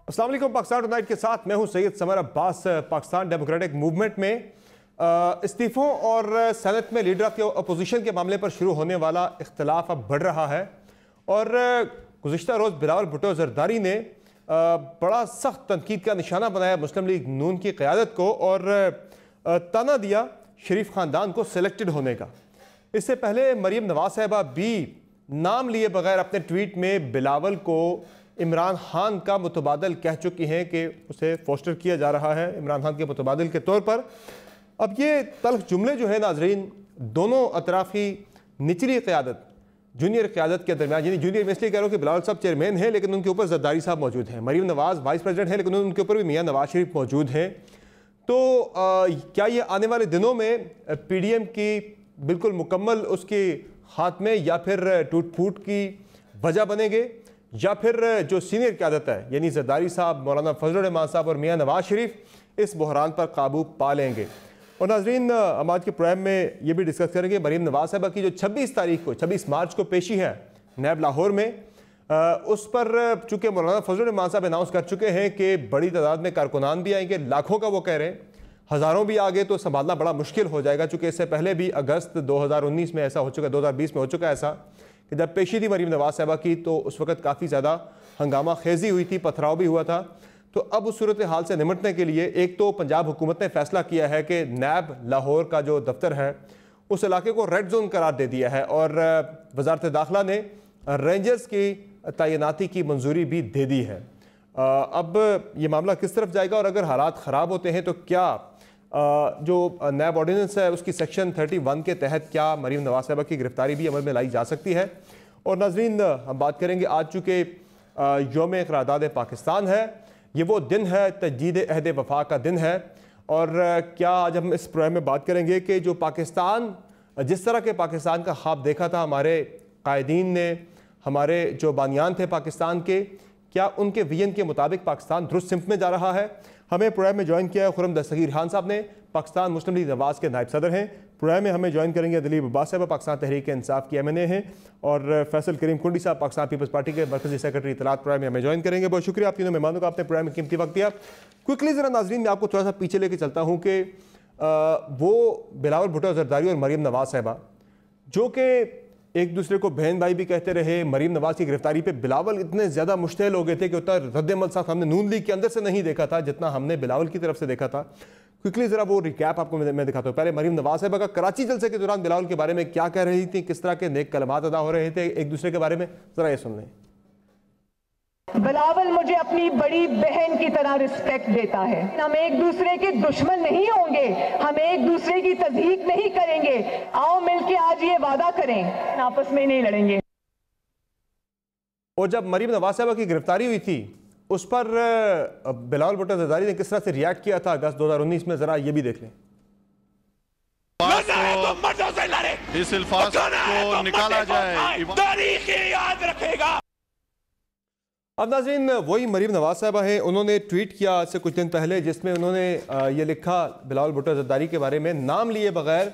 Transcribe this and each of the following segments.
अस्सलाम वालेकुम। पाकिस्तान टुनाइट के साथ मैं हूं Syed summer Abbas. Pakistan democratic movement में इस्तीफ़ों और सेनेट में लीडर ऑफ अपोजिशन के मामले पर शुरू होने वाला इख्तलाफ अब बढ़ रहा है और गुज़िश्ता रोज़ बिलावल भुट्टो ज़रदारी ने बड़ा सख्त तनकीद का निशाना बनाया मुस्लिम लीग नून की क़यादत को और ताना दिया शरीफ ख़ानदान को सिलेक्टेड होने का। इससे पहले मरीम नवाज साहिबा भी नाम लिए बगैर अपने ट्वीट में बिलावल को इमरान खान का मुतबादल कह चुकी हैं कि उसे फोस्टर किया जा रहा है इमरान खान के मुतबादल के तौर पर। अब ये तल्ख जुमले जो है नाजरीन, दोनों अतराफ़ी निचली क़यादत जूनियर क़यादत के दरमियान, यानी जूनियर मैं इसलिए कह रहा हूँ कि बिलावल साहब चेयरमैन हैं लेकिन उनके ऊपर ज़रदारी साहब मौजूद हैं, मरीम नवाज़ वाइस प्रेसिडेंट हैं लेकिन उनके ऊपर भी मियाँ नवाज शरीफ मौजूद हैं। तो क्या ये आने वाले दिनों में PDM की बिल्कुल मुकम्मल उसके खात्मे या फिर टूट फूट की वजह बनेंगे, या फिर जो सीनियर क़यादत है यानी ज़रदारी साहब, मौलाना फजल रहमान साहब और मियाँ नवाज शरीफ इस बहरान पर काबू पा लेंगे। और नाज़रीन, हम आज के प्रोग्राम में ये भी डिस्कस करेंगे मरीम नवाज साहबा की जो 26 मार्च को पेशी है नैब लाहौर में, उस पर चूँकि मौलाना फजल रहमान साहब अनाउंस कर चुके हैं कि बड़ी तादाद में कारकुनान भी आएंगे, लाखों का वो कह रहे हैं, हज़ारों भी आगे तो संभालना बड़ा मुश्किल हो जाएगा। चूँकि इससे पहले भी अगस्त 2019 में ऐसा हो चुका, 2020 में हो चुका ऐसा कि जब पेशी थी मरीम नवाज साहिबा की तो उस वक्त काफ़ी ज़्यादा हंगामा खेजी हुई थी, पथराव भी हुआ था। तो अब उस सूरत हाल से निमटने के लिए एक तो पंजाब हुकूमत ने फैसला किया है कि नैब लाहौर का जो दफ्तर है उस इलाके को रेड जोन करार दे दिया है और वजारत दाखिला ने रेंजर्स की तैनाती की मंजूरी भी दे दी है। अब ये मामला किस तरफ जाएगा और अगर हालात ख़राब होते हैं तो क्या जो नैब ऑर्डिनेंस है उसकी सेक्शन 31 के तहत क्या मरीम नवाज साहिबा की गिरफ्तारी भी अमल में लाई जा सकती है। और नाज़रीन, हम बात करेंगे आज चूँकि यौम क़रारदाद पाकिस्तान है, ये वो दिन है, तजदीद अहद वफा का दिन है। और क्या आज हम इस प्रोग्राम में बात करेंगे कि जो पाकिस्तान, जिस तरह के पाकिस्तान का ख्वाब देखा था हमारे कायदीन ने, हमारे जो बानियान थे पाकिस्तान के, क्या उनके विजन के मुताबिक पाकिस्तान दुरुस्त सिमत में जा रहा है। हमें प्रोग्राम में ज्वाइन किया है खुर्रम दस्तगीर खान साहब ने, पाकिस्तान मुस्लिम लीग नवाज़ के नायब सदर हैं। प्रोग्राम में हमें ज्वाइन करेंगे दिलीप अब्बास साहब, पाकिस्तान तहरीक इंसाफ की MNA हैं, और फैसल करीम कुंडी साहब पाकिस्तान पीपल्स पार्टी के मरकजी सेक्रेटरी इत्तलात। प्रोग्राम में हमें ज्वाइन करेंगे। बहुत शुक्रिया आप तीनों मेहमानों का, आपने प्रोग्राम में कीमती वक्त दिया। क्विकली ज़रा नाज़रीन मैं आपको थोड़ा सा पीछे लेके चलता हूँ कि वो बिलावल भुट्टो ज़रदारी और मरीम नवाज साहिबा जो कि एक दूसरे को बहन भाई भी कहते रहे, मरीम नवाज की गिरफ्तारी पे बिलावल इतने ज़्यादा मुश्तैल हो गए थे कि उतना रद्द-ए-अमल साथ हमने नून लीग के अंदर से नहीं देखा था जितना हमने बिलावल की तरफ से देखा था। क्विकली ज़रा वो रिकैप आपको मैं दिखाता हूँ। पहले मरीम नवाज साहिबा का कराची जलसे के दौरान बिलावल के बारे में क्या कह रही थी, किस तरह के नेक कलमात अदा हो रहे थे एक दूसरे के बारे में, ज़रा ये सुन लें। बिलावल मुझे अपनी बड़ी बहन की तरह रिस्पेक्ट देता है। हम एक दूसरे के दुश्मन नहीं होंगे, हम एक दूसरे की तज़हीक नहीं करेंगे। आओ मिलके आज ये वादा करें, आपस में नहीं लड़ेंगे। और जब मरीम नवाज साहिबा की गिरफ्तारी हुई थी उस पर बिलावल भुट्टो ज़रदारी ने किस तरह से रिएक्ट किया था अगस्त 2019 में, जरा ये भी देख लें। इस अल्फाज को निकाला जाए, तारीख याद रखेगा। अब नाज़रीन, वही मरीम नवाज साहिबा हैं, उन्होंने ट्वीट किया आज से कुछ दिन पहले जिसमें उन्होंने ये लिखा बिलावल भुट्टो ज़रदारी के बारे में, नाम लिए बगैर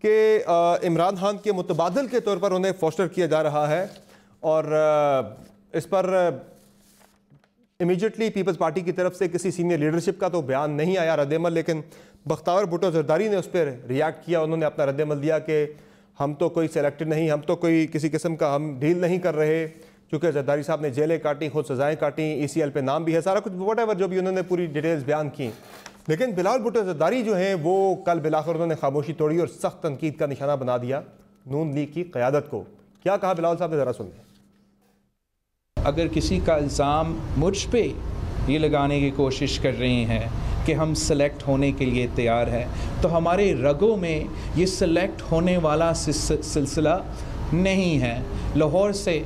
कि इमरान खान के मुतबादल के तौर पर उन्हें फोस्टर किया जा रहा है। और इस पर इमीडिएटली पीपल्स पार्टी की तरफ से किसी सीनियर लीडरशिप का तो बयान नहीं आया रद्द-ए-अमल, लेकिन बख्तावर भुट्टो ज़रदारी ने उस पर रिएक्ट किया। उन्होंने अपना रद्द-ए-अमल दिया कि हम तो कोई सेलेक्टेड नहीं, हम तो कोई किसी किस्म का हम डील नहीं कर रहे, चूँकि ज़रदारी साहब ने जेलें काटी, खुद सज़ाएँ काटी, ECL पे नाम भी है, सारा कुछ वट एवर जो भी उन्होंने पूरी डिटेल्स बयान की। लेकिन बिलावल भुट्टो ज़रदारी जो हैं वो कल बिलाखिर उन्होंने खामोशी तोड़ी और सख्त तनकीद का निशाना बना दिया नून लीग की क़यादत को। क्या कहा बिलावल साहब ने, ज़रा सुन लें। अगर किसी का इल्ज़ाम मुझ पे ये लगाने की कोशिश कर रहे हैं कि हम सेलेक्ट होने के लिए तैयार हैं, तो हमारे रगों में ये सेलेक्ट होने वाला सिलसिला नहीं है। लाहौर से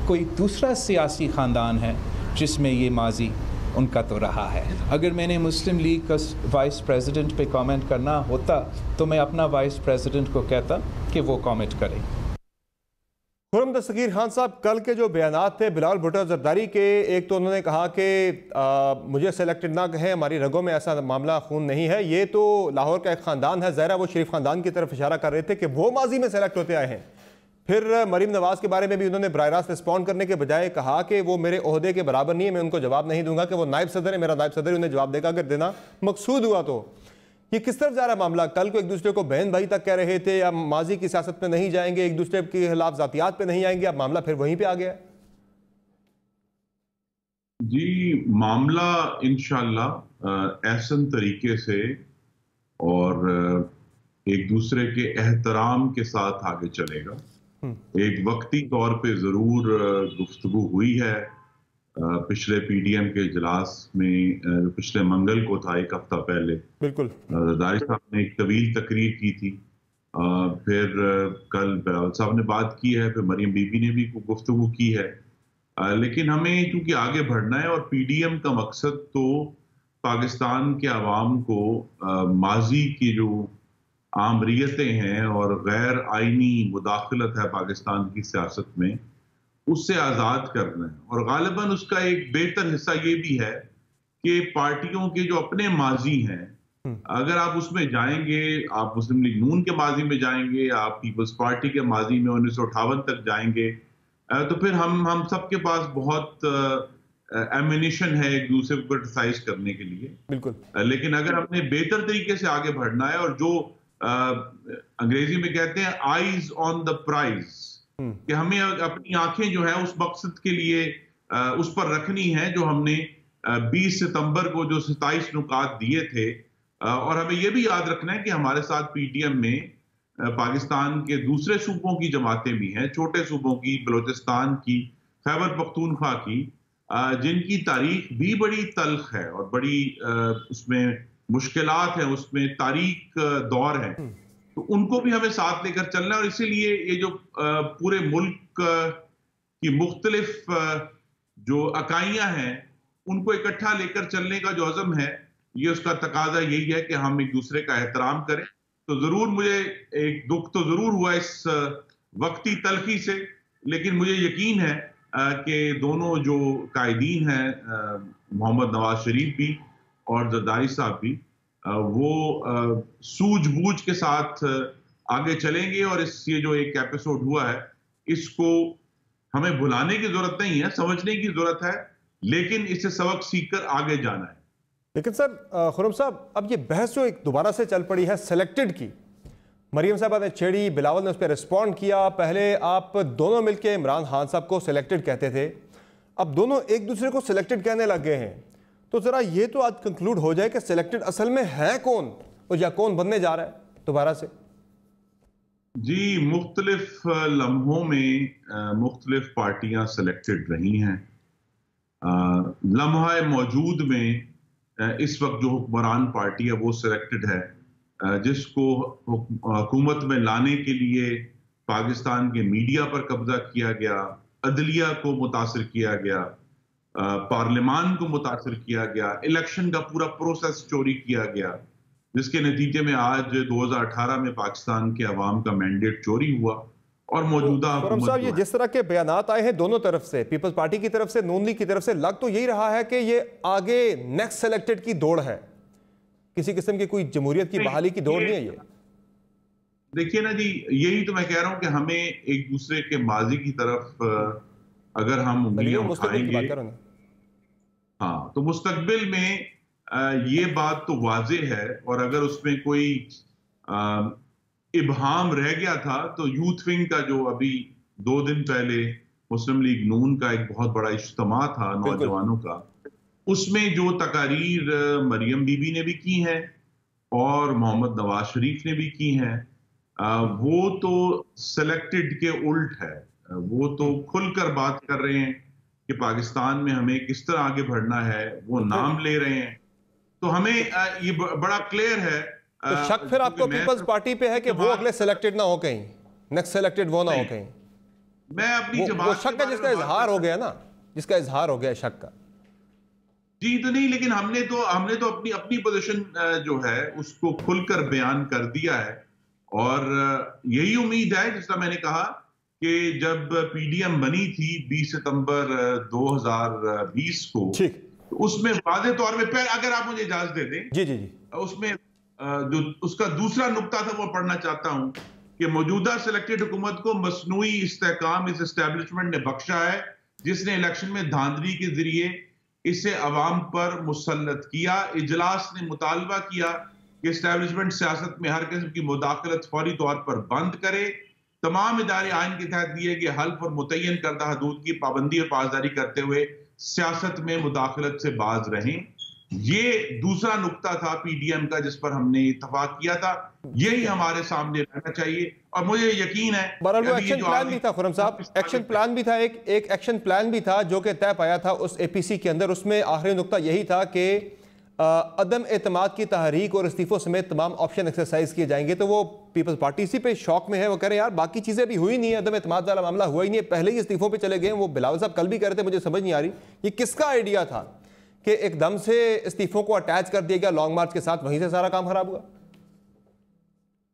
कोई दूसरा सियासी ख़ानदान है जिसमें ये माजी उनका तो रहा है। अगर मैंने मुस्लिम लीग का वाइस प्रेसिडेंट पे कमेंट करना होता तो मैं अपना वाइस प्रेसिडेंट को कहता कि वो कमेंट करें। खुर्रम दस्तगीर खान साहब, कल के जो बयानात थे बिलावल भुट्टो ज़रदारी के, एक तो उन्होंने कहा कि मुझे सेलेक्टेड ना कहें, हमारी रगों में ऐसा मामला खून नहीं है, ये तो लाहौर का एक ख़ानदान है, ज़ाहिर वो शरीफ ख़ानदान की तरफ इशारा कर रहे थे कि वो माजी में सेलेक्ट होते आए हैं। फिर मरीम नवाज के बारे में भी उन्होंने बराह रास्त रिस्पॉन्ड करने के बजाय कहा कि वो मेरे ओहदे के बराबर नहीं है, मैं उनको जवाब नहीं दूंगा, कि वो नायब सदर है, मेरा नायब सदर उन्हें जवाब देगा अगर देना मकसूद हुआ तो। ये किस तरफ जा रहा है मामला? कल को एक दूसरे को बहन भाई तक कह रहे थे, अब माजी की सियासत में नहीं जाएंगे, एक दूसरे के खिलाफ जातियात पे नहीं आएंगे, अब मामला फिर वहीं पे आ गया। जी, मामला इंशाअल्लाह ऐसन तरीके से और एक दूसरे के एहतराम के साथ आगे चलेगा। एक वक्ती तौर पे जरूर गुफ्तगू हुई है पिछले पीडीएम के इजलास में, पिछले मंगल को था, एक हफ्ता पहले। बिल्कुल, जरदारी साहब ने एक तवील तकरीर की थी, फिर कल बिलावल साहब ने बात की है, फिर मरियम बीबी ने भी गुफ्तगू की है। लेकिन हमें चूंकि आगे बढ़ना है और पीडीएम का मकसद तो पाकिस्तान के अवाम को माजी की जो आमरीयतें हैं और गैर आईनी मुदाखलत है पाकिस्तान की सियासत में, उससे आज़ाद करना है। और गालिबन उसका एक बेहतर हिस्सा ये भी है कि पार्टियों के जो अपने माजी हैं, अगर आप उसमें जाएंगे, आप मुस्लिम लीग नून के माजी में जाएंगे, आप पीपल्स पार्टी के माजी में 1958 तक जाएंगे, तो फिर हम सबके पास बहुत एमिनिशन है एक दूसरे को क्रिटिसाइज करने के लिए। बिल्कुल। लेकिन अगर हमने बेहतर तरीके से आगे बढ़ना है, और जो अंग्रेजी में कहते हैं आईज ऑन द प्राइज, कि हमें अपनी आंखें जो है उस मकसद के लिए उस पर रखनी है जो हमने 20 सितंबर को जो 27 नुकात दिए थे। और हमें यह भी याद रखना है कि हमारे साथ पीडीएम में पाकिस्तान के दूसरे सूबों की जमातें भी हैं, छोटे सूबों की, बलोचिस्तान की, खैबर पख्तूनख्वा की, जिनकी तारीख भी बड़ी तल्ख है और बड़ी उसमें मुश्किलात हैं, उसमें तारीख दौर है। तो उनको भी हमें साथ लेकर चलना है। और इसीलिए ये जो पूरे मुल्क की मुख्तलिफ जो इकाइयां हैं, उनको इकट्ठा लेकर चलने का जो अज़म है, ये उसका तकाजा यही है कि हम एक दूसरे का एहतराम करें। तो जरूर मुझे एक दुख तो जरूर हुआ इस वक्ती तलखी से, लेकिन मुझे यकीन है कि दोनों जो कायदीन हैं, मोहम्मद नवाज शरीफ भी और जरदारी साहब भी, वो सूझबूझ के साथ आगे चलेंगे। और ये जो एक एपिसोड हुआ है, इसको हमें भुलाने की जरूरत नहीं है, समझने की जरूरत है, लेकिन इससे सबक सीखकर आगे जाना है। लेकिन सर खुर्रम साहब, अब ये बहस जो एक दोबारा से चल पड़ी है सेलेक्टेड की, मरियम साहब ने छेड़ी, बिलावल ने उस पर रिस्पॉन्ड किया। पहले आप दोनों मिलकर इमरान खान साहब को सेलेक्टेड कहते थे, अब दोनों एक दूसरे को सेलेक्टेड कहने लग गए हैं। तो जरा ये तो आज कंक्लूड हो जाए कि सेलेक्टेड असल में है कौन और या कौन बनने जा रहा है दोबारा से। जी, मुख्तलिफ लम्हों में मुख्तलिफ पार्टियां सेलेक्टेड रही हैं। लम्हा मौजूद में इस वक्त जो हुक्मरान पार्टी है वो सिलेक्टेड है, जिसको हुकूमत में लाने के लिए पाकिस्तान के मीडिया पर कब्जा किया गया, अदलिया को मुतासिर किया गया, पार्लियामान को मुतासिर किया गया, इलेक्शन का पूरा प्रोसेस चोरी किया गया, जिसके नतीजे में आज 2018 में पाकिस्तान के अवाम का मैंडेट चोरी हुआ। और मौजूदा साहब, ये जिस तरह के बयानात आए हैं दोनों तरफ से, पीपल्स पार्टी की तरफ से, नून लीग की तरफ से, लग तो यही रहा है कि ये आगे नेक्स्ट सेलेक्टेड की दौड़ है, किसी किस्म की कोई जमहूरियत की बहाली की दौड़ नहीं है ये। देखिए ना जी, यही तो मैं कह रहा हूं कि हमें एक दूसरे के माजी की तरफ अगर हम उंगलियां उठाएंगे, हाँ, तो मुस्तकबिल में ये बात तो वाज़ेह है। और अगर उसमें कोई इबहाम रह गया था, तो यूथ विंग का जो अभी 2 दिन पहले मुस्लिम लीग नून का एक बहुत बड़ा इज्तिमा था नौजवानों का, उसमें जो तकारीर मरियम बीबी ने भी की हैं और मोहम्मद नवाज शरीफ ने भी की हैं, वो तो सेलेक्टेड के उल्ट है। वो तो खुलकर बात कर रहे हैं कि पाकिस्तान में हमें किस तरह आगे बढ़ना है, वो नाम ले रहे हैं। तो हमें ये बड़ा क्लियर है। तो शक फिर आपको पीपल्स पार्टी पे है कि वो अगले सेलेक्टेड ना हो, कहीं नेक्स्ट सेलेक्टेड वो ना हो कहीं। मैं अपनी वो शक है जिसका इजहार हो गया ना, जिसका इजहार हो गया शक का। जी, तो नहीं, लेकिन हमने तो अपनी पोजीशन जो है उसको खुलकर बयान कर दिया है। और यही उम्मीद है, जिसका मैंने कहा कि जब पीडीएम बनी थी 20 सितंबर 2020 को, तो उसमें वाज़े तौर पे, अगर आप मुझे इजाजत दे दें, जी जी जी, उसमें जो उसका दूसरा नुक्ता था वो पढ़ना चाहता हूं कि मौजूदा सिलेक्टेड हुकूमत को मसनूई इस्तेहकाम इस एस्टेब्लिशमेंट ने बख्शा है, जिसने इलेक्शन में धांधली के जरिए इसे अवाम पर मुसल्लत किया। इजलास ने मुतालबा किया कि एस्टेब्लिशमेंट सियासत में हर किस्म की मुदाखलत फौरी तौर पर बंद करे। तमाम इदारे आइन के तहत दिए गए हल्फ और मुतय्यन करदा हदूद की पाबंदी और पासदारी करते हुए सियासत में मुदाखलत से बाज रहें। ये दूसरा नुक्ता था पीडीएम का जिस पर हमने इत्तफाक किया था। यही हमारे सामने रहना चाहिए और मुझे यकीन है एक्शन प्लान भी था खुर्रम साहब, एक्शन प्लान भी था, एक एक्शन प्लान भी था जो कि तय पाया था उस एपीसी के अंदर। उसमें आखिरी नुक्ता यही था कि अदम एतमाद की तहरीक और इस्तीफों समेत तमाम ऑप्शन एक्सरसाइज किए जाएंगे। तो वो पीपल्स पार्टी इसी पे शौक में है, वो कह रहे हैं यार बाकी चीज़ें भी हुई नहीं है, अदम एतमाद वाला मामला हुआ ही नहीं है, पहले ही इस्तीफों पे चले गए। वो बिलावल साहब कल भी कह रहे थे, मुझे समझ नहीं आ रही ये किसका आइडिया था कि एकदम से इस्तीफों को अटैच कर दिया गया लॉन्ग मार्च के साथ, वहीं से सारा काम खराब हुआ।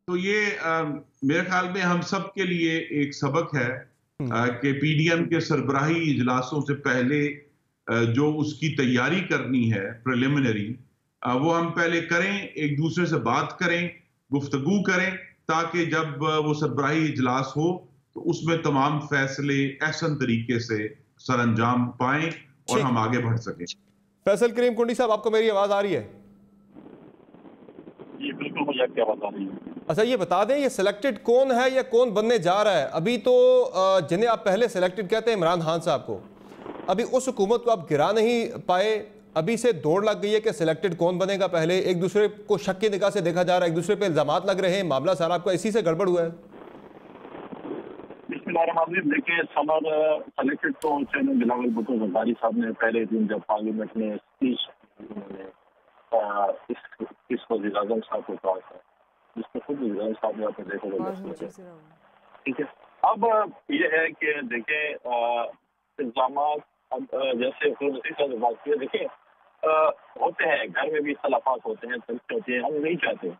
तो ये मेरे ख्याल में हम सब के लिए एक सबक है कि पीडीएम के सरबराही इजलासों से पहले जो उसकी तैयारी करनी है प्रिलिमिनरी, वो हम पहले करें, एक दूसरे से बात करें, गुफ्तगू करें, ताकि जब वो सरबराही इजलास हो तो उसमें तमाम फैसले एहसन तरीके से सरअंजाम पाएं और हम आगे बढ़ सकें। फैसल करीम कुंडी साहब, आपको मेरी आवाज आ रही है? जी बिल्कुल, मुझे आपकी आवाज आ रही है। अच्छा, ये बता दें ये सिलेक्टेड कौन है या कौन बनने जा रहा है? अभी तो जिन्हें आप पहले सिलेक्टेड कहते हैं इमरान खान साहब को, अभी उस हुकूमत को आप गिरा नहीं पाए, अभी से दौड़ लग गई है कि सिलेक्टेड कौन बनेगा। पहले एक दूसरे को शक की निगाह से देखा जा रहा है, एक दूसरे पे इल्जामात लग रहे हैं, मामला सारा आपका इसी से गड़बड़ हुआ है। देखिए, समर सिलेक्टेड तो चैनल बिलावल भुट्टो जरदारी साहब ने पहले दिन जब पार्लियामेंट में स्पीच इस वज़ीर-ए-आज़म साहब को कहा था, जिसको खुद वज़ीर-ए-आज़म साहब ने आपने देखा। ठीक है, अब ये है कि देखें इल्जामात, अब जैसे साहब बात की, देखिए होते हैं घर में भी इख्तलाफात होते हैं, तलखे होते हैं। हम नहीं चाहते,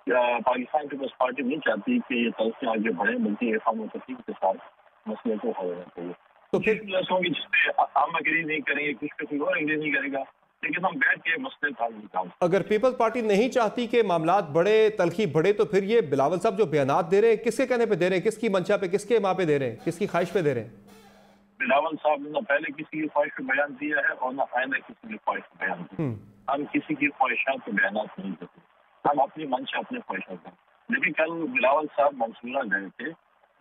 पाकिस्तान पीपल्स पार्टी नहीं चाहती कि ये तलखे आगे बढ़े, बल्कि इरफान और तफरीक के साथ मसले को हल होना चाहिए। तो फिर होंगी जिसपे हम एग्री नहीं करेंगे, कुछ पे कोई और एग्री नहीं करेगा, लेकिन हम बैठ के मसले हल निकाल। अगर पीपल्स पार्टी नहीं चाहती कि मामलात बढ़े, तलखी बढ़े, तो फिर ये बिलावल साहब जो बयानात दे रहे हैं, किसके कहने पे दे रहे हैं, किसकी मंशा पे, किसके माँ पे दे रहे हैं, किसकी ख्वाहिश पे दे रहे हैं? बिलावल साहब ने पहले किसी की ख्वाहिश पे बयान दिया है और न आइंदा किसी की ख्वाहिश पे बयान दिया। हम किसी की ख्वाहिशात पे बयान नहीं देते, हम अपनी मंशा अपने ख्वाहिशात हैं। लेकिन कल बिलावल साहब मंसूरा गए थे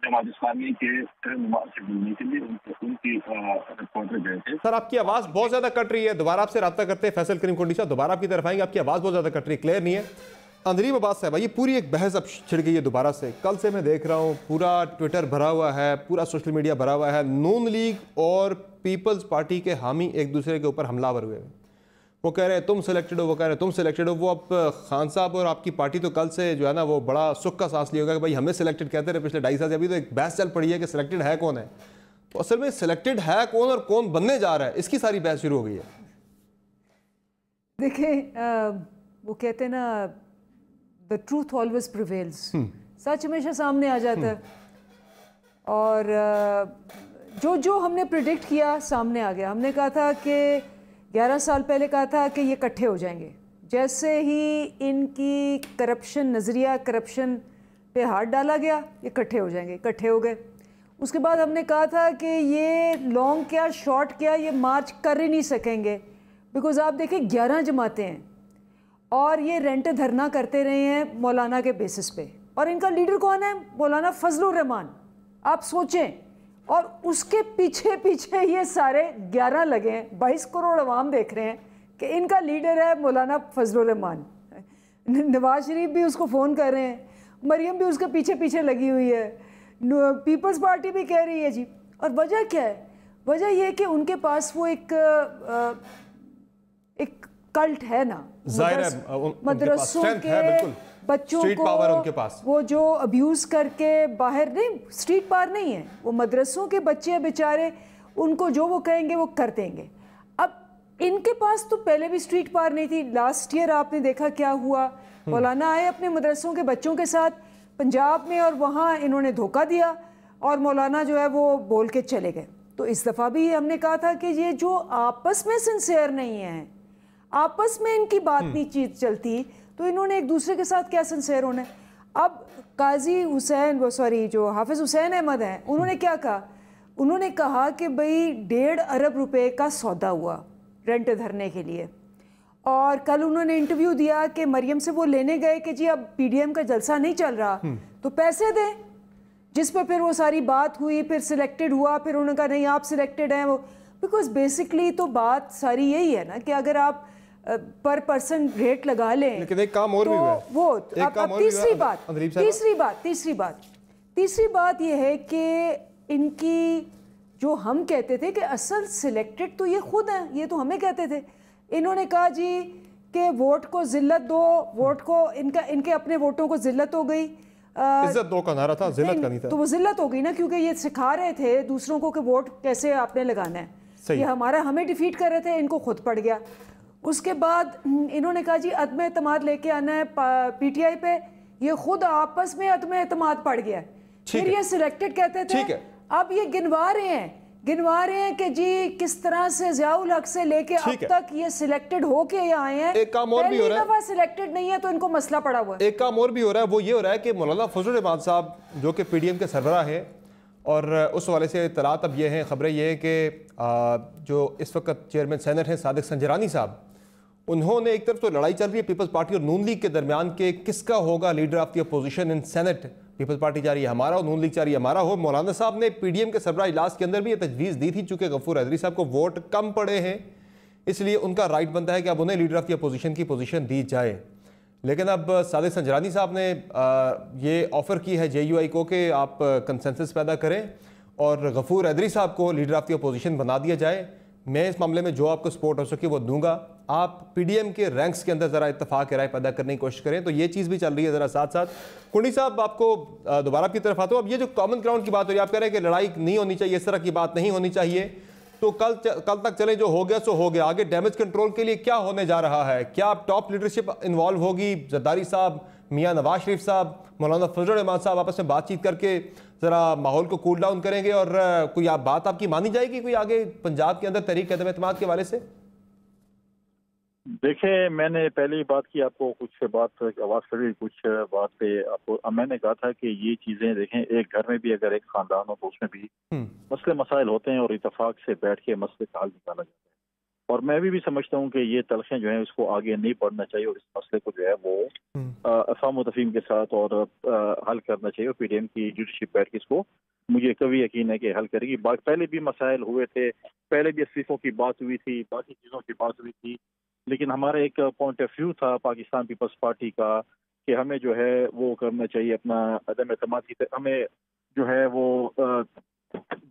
जमात इस्लामी के रहनुमा से मिलने के लिए, उनकी रिपोर्ट में गए थे। सर, आपकी आवाज़ बहुत ज़्यादा कट रही है, दोबारा आपसे रब्ता करते हैं। फैसल करीम कुंडी साहब दोबारा आपकी तरफ आएंगे, आपकी आवाज़ बहुत ज़्यादा कट रही है, क्लियर नहीं है। अंदरीब अब्बास साहब, ये पूरी एक बहस अब छिड़ गई है दोबारा से। कल से मैं देख रहा हूँ पूरा ट्विटर भरा हुआ है, पूरा सोशल मीडिया भरा हुआ है, नून लीग और पीपल्स पार्टी के हामी एक दूसरे के ऊपर हमलावर हुए। वो कह रहे हैं तुम सिलेक्टेड हो, वो कह रहे हैं तुम सिलेक्टेड हो। वो अब खान साहब और आपकी पार्टी तो कल से जो है ना वो बड़ा सुख का सांस लिया होगा कि भाई हमें सिलेक्टेड कहते रहे पिछले 2.5 साल से। अभी तो एक बहस चल पड़ी है कि सिलेक्टेड है कौन है, तो असल में सिलेक्टेड है कौन और कौन बनने जा रहा है, इसकी सारी बहस शुरू हो गई है। देखें, वो कहते हैं ना द ट्रूथ ऑलवेज प्रिवेल्स, सच हमेशा सामने आ जाता है। और जो हमने प्रिडिक्ट किया सामने आ गया। हमने कहा था कि 11 साल पहले कहा था कि ये इकट्ठे हो जाएंगे, जैसे ही इनकी करप्शन नज़रिया करप्शन पे हाथ डाला गया ये इकट्ठे हो जाएंगे, इकट्ठे हो गए। उसके बाद हमने कहा था कि ये लॉन्ग क्या शॉर्ट क्या ये मार्च कर ही नहीं सकेंगे, बिकॉज आप देखें 11 जमातें हैं और ये रेंट धरना करते रहे हैं मौलाना के बेसिस पे, और इनका लीडर कौन है? मौलाना फजलुर रहमान। आप सोचें, और उसके पीछे पीछे ये सारे 11 लगे हैं, 22 करोड़ अवाम देख रहे हैं कि इनका लीडर है मौलाना फजलुर रहमान। नवाज शरीफ भी उसको फ़ोन कर रहे हैं, मरियम भी उसके पीछे पीछे लगी हुई है, पीपल्स पार्टी भी कह रही है जी। और वजह क्या है? वजह यह कि उनके पास वो एक कल्ट है ना, मदरसों के बच्चों को उनके पास वो जो अब्यूज़ करके बाहर, नहीं स्ट्रीट पार नहीं है, वो मदरसों के बच्चे बेचारे, उनको जो वो कहेंगे वो कर देंगे। अब इनके पास तो पहले भी स्ट्रीट पार नहीं थी। लास्ट ईयर आपने देखा क्या हुआ, मौलाना आए अपने मदरसों के बच्चों के साथ पंजाब में और वहाँ इन्होंने धोखा दिया और मौलाना जो है वो बोल के चले गए। तो इस दफ़ा भी हमने कहा था कि ये जो आपस में सिंसियर नहीं है, आपस में इनकी बात नहीं चीज चलती, तो इन्होंने एक दूसरे के साथ क्या सिंसियर होना है। अब काजी हुसैन, वो सॉरी जो हाफिज़ हुसैन अहमद हैं, उन्होंने क्या कहा? उन्होंने कहा कि भाई 1.5 अरब रुपए का सौदा हुआ रेंट धरने के लिए। और कल उन्होंने इंटरव्यू दिया कि मरियम से वो लेने गए कि जी अब पीडीएम का जलसा नहीं चल रहा तो पैसे दें, जिस पर फिर वो सारी बात हुई, फिर सिलेक्टेड हुआ, फिर उन्होंने कहा नहीं आप सिलेक्टेड हैं वो। बिकॉज बेसिकली तो बात सारी यही है ना कि अगर आप पर पर्सन रेट लगा लें, लेकिन एक काम और तो भी हुआ है। वो अब तीसरी बात ये है कि इनकी जो हम कहते थे कि असल सिलेक्टेड तो ये खुद हैं, ये तो हमें कहते थे। इन्होंने कहा जी कि वोट को जिल्लत दो, वोट को इनके अपने वोटों को जिल्लत हो गई। इज्जत दो का नारा था, जिल्लत का नहीं था। तो वो जिल्लत हो गई ना, क्योंकि ये सिखा रहे थे दूसरों को कि वोट कैसे आपने लगाना है। ये हमें डिफीट कर रहे थे, इनको खुद पड़ गया। उसके बाद इन्होंने कहा जी अदम एतमाद लेके आना है पीटीआई पे, ये खुद आपस में अदम एतमाद पड़ गया। फिर ये सिलेक्टेड कहते थे, अब ये गिनवा रहे हैं कि जी किस तरह से ज़ियाउल हक से लेके अब तक ये सिलेक्टेड होके आए हैं। एक काम और भी हो रहा है, सिलेक्टेड नहीं है तो इनको मसला पड़ा हुआ है। एक काम और भी हो रहा है, वो ये हो रहा है कि मौलाना फजल रहमान साहब जो कि पीडीएम के सरबराह हैं, और उस हवाले से इत्तलात अब ये हैं, खबरें ये हैं कि जो इस वक्त चेयरमैन सेनेट हैं सादिक संजरानी साहब, उन्होंने एक तरफ तो लड़ाई चल रही है पीपल्स पार्टी और नून लीग के दरमियान के किसका होगा leader of the opposition in senate. Peoples Party जा रही है हमारा और नून लीग जा रही है हमारा हो। मौलाना साहब ने पीडीएम के सरबराह इजलास के अंदर भी ये तजवीज़ दी थी, चूंकि गफूर हैदरी साहब को वोट कम पड़े हैं इसलिए उनका राइट बनता है कि अब उन्हें लीडर ऑफ द अपोजिशन की पोजीशन दी जाए। लेकिन अब सादिक संजरानी साहब ने ये ऑफ़र की है JUI को कि आप कंसेंसस पैदा करें और गफूर हैदरी साहब को लीडर ऑफ द अपोजिशन बना दिया जाए। मैं इस मामले में जो आपको सपोर्ट हो सके वो दूंगा। आप पीडीएम के रैंक्स के अंदर ज़रा इत्तेफाक राय पैदा करने की कोशिश करें, तो ये चीज़ भी चल रही है। ज़रा साथ साथ कुंडी साहब आपको दोबारा आपकी तरफ आता हूँ। अब ये जो कॉमन ग्राउंड की बात हो रही है, आप कह रहे हैं कि लड़ाई नहीं होनी चाहिए, इस तरह की बात नहीं होनी चाहिए, तो कल तक चले, जो हो गया सो हो गया। आगे डैमेज कंट्रोल के लिए क्या होने जा रहा है? क्या आप टॉप लीडरशिप इन्वॉल्व होगी? जरदारी साहब, मियाँ नवाज शरीफ साहब, मौलाना फजल रहमान साहब आपस में बातचीत करके ज़रा माहौल को कूल डाउन करेंगे और कोई बात आपकी मानी जाएगी कोई आगे पंजाब के अंदर तहरीक अदम एतमाद के हवाले से? देखिए, मैंने पहले ही बात की आपको, कुछ बात आवाज़ करी, कुछ बात पे आपको मैंने कहा था कि ये चीज़ें देखें, एक घर में भी अगर एक ख़ानदान हो तो उसमें भी मसले मसाइल होते हैं और इत्तेफाक से बैठ के मसले का हल निकाला जाता है। और मैं भी समझता हूँ कि ये तलखें जो है इसको आगे नहीं बढ़ना चाहिए और इस मसले को जो है वो अफ़ाम व तफ़हीम के साथ और हल करना चाहिए। और पीडीएम की लीडरशिप बैठ के इसको मुझे कभी यकीन है कि हल करेगी। पहले भी मसाइल हुए थे, पहले भी इस्तीफ़ों की बात हुई थी, बाकी चीज़ों की बात हुई थी, लेकिन हमारा एक पॉइंट ऑफ व्यू था पाकिस्तान पीपल्स पार्टी का कि हमें जो है वो करना चाहिए अपना अदम एतमाद की, हमें जो है वो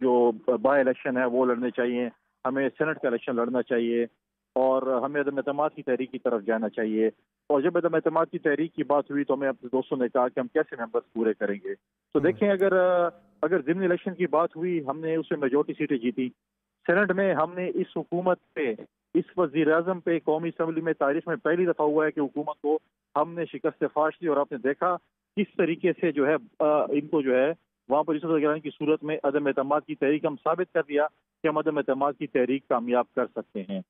जो बाई इलेक्शन है वो लड़ने चाहिए, हमें सेनेट का इलेक्शन लड़ना चाहिए और हमें अदम एतमाद की तहरीक की तरफ जाना चाहिए। और जब अदम एतमाद की तहरीक की बात हुई तो हमें अपने दोस्तों ने कहा कि हम कैसे मेंबर्स पूरे करेंगे। तो देखें, अगर ज़िमनी इलेक्शन की बात हुई, हमने उसमें मेजॉरिटी सीटें जीती। सेनेट में हमने इस हुकूमत पे, इस वज़ीर-ए-आज़म पे कौमी असम्बली में तारीख में पहली दफ़ा हुआ है कि हुकूमत को हमने शिकस्त फाश दी और आपने देखा किस तरीके से जो है इनको जो है वहाँ पर रिश्वत गिराने की सूरत में अदम एतमाद की तहरीक हम साबित कर दिया कि हम अदम एतमाद की तहरीक कामयाब कर सकते हैं।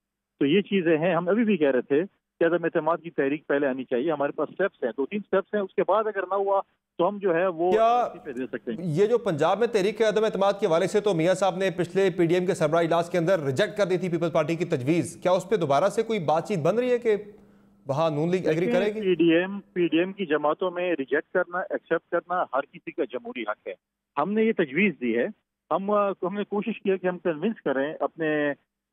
तो ये चीज़ें हैं, हम अभी भी कह रहे थे कि अदम एतमाद की तहरीक पहले आनी चाहिए। हमारे पास स्टेप्स हैं, 2-3 स्टेप्स हैं, उसके बाद अगर ना हुआ तो हम जो है वो पे दे सकते हैं। ये जो पंजाब में तहरीक अदम एतमाद के हवाले से तो मियाँ साहब ने पिछले पीडीएम के सरबराह इजलास के अंदर रिजेक्ट कर दी थी पीपल्स पार्टी की तजवीज़, क्या उस पर दोबारा से कोई बातचीत बन रही है कि वहाँ नून लीग एग्री करेगी? पीडीएम की जमातों में रिजेक्ट करना, एक्सेप्ट करना हर किसी का जमहूरी हक है। हमने ये तजवीज़ दी है, हमने कोशिश की है कि हम कन्विंस करें अपने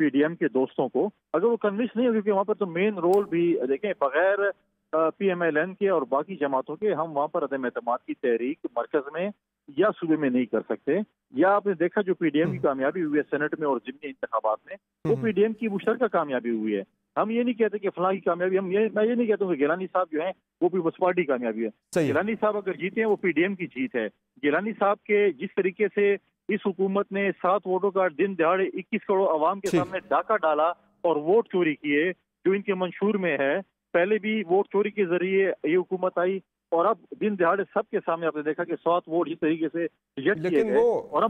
पीडीएम के दोस्तों को। अगर वो कन्विंस नहीं हो, क्योंकि वहाँ पर तो मेन रोल भी देखें, बगैर PMLN के और बाकी जमातों के हम वहाँ पर अदम एतमाद की तहरीक मरकज में या सूबे में नहीं कर सकते। या आपने देखा जो पीडीएम की कामयाबी हुई है सेनेट में और ज़िमनी इंतखाबात में, वो पीडीएम की मुश्तरका कामयाबी हुई है। हम ये नहीं कहते कि फलां की कामयाबी, मैं ये नहीं कहता हूँ कि गिलानी साहब जो हैं वो पीपल्स पार्टी की कामयाबी है। गिलानी साहब अगर जीते हैं वो पीडीएम की जीत है। गिलानी साहब के जिस तरीके से इस हुकूमत ने 7 वोटों का दिन दहाड़े 21 करोड़ आवाम के सामने डाका डाला और वोट चोरी किए, जो इनके मंशूर में है। पहले भी वोट चोरी के जरिए ये हुकूमत आई और अब दिन दहाड़े सबके सामने आपने देखा कि 7 वोट इस तरीके से रिजेक्ट किए गए और